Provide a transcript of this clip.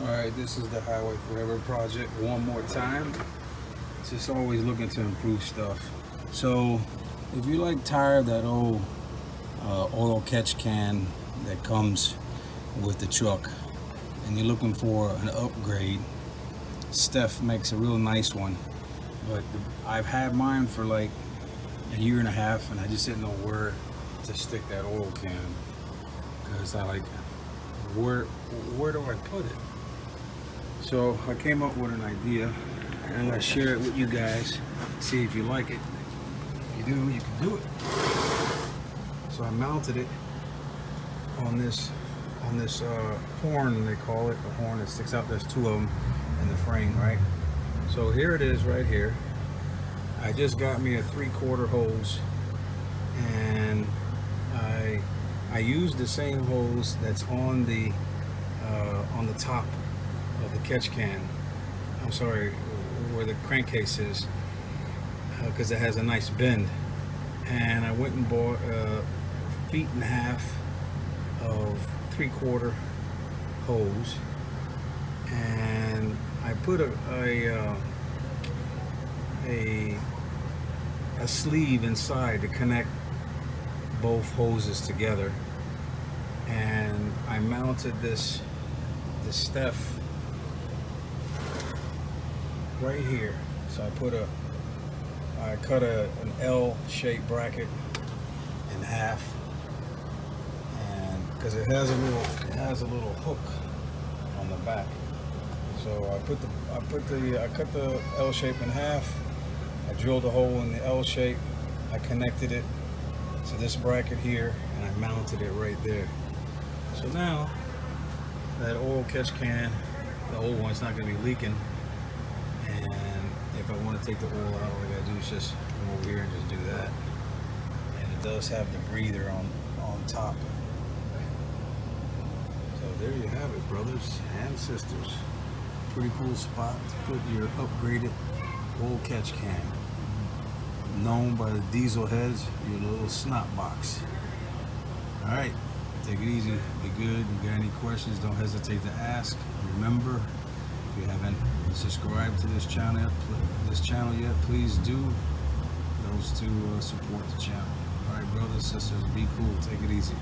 Alright, this is the Highway Forever project one more time. Just always looking to improve stuff. So if you like tired of that old oil catch can that comes with the truck and you're looking for an upgrade, STEF'S makes a real nice one. But I've had mine for like a year and a half and I just didn't know where to stick that oil can, because I like, where do I put it? So I came up with an idea and I'm gonna share it with you guys, see if you like it. If you do, you can do it. So I mounted it on this horn, they call it, the horn that sticks out. There's two of them in the frame, right? So here it is right here. I just got me a 3/4 hose, and I used the same hose that's on the top of the catch can. I'm sorry, where the crankcase is, because it has a nice bend. And I went and bought 1.5 feet of 3/4 hose, and I put a sleeve inside to connect both hoses together, and I mounted the STEF'S right here. So I cut an L-shaped bracket in half, and because it has a little hook on the back. So I cut the L shape in half. I drilled a hole in the L shape. I connected it to this bracket here, and I mounted it right there. So now that oil catch can, the old one's not going to be leaking. And if I want to take the oil out, all I got to do is just come over here and just do that. And it does have the breather on top. So there you have it, brothers and sisters. Pretty cool spot to put your upgraded oil catch can, known by the diesel heads, your little snot box. All right, take it easy, be good. You got any questions, don't hesitate to ask. Remember, if you haven't subscribed to this channel yet, please do those to support the channel. All right, brothers, sisters, be cool, take it easy.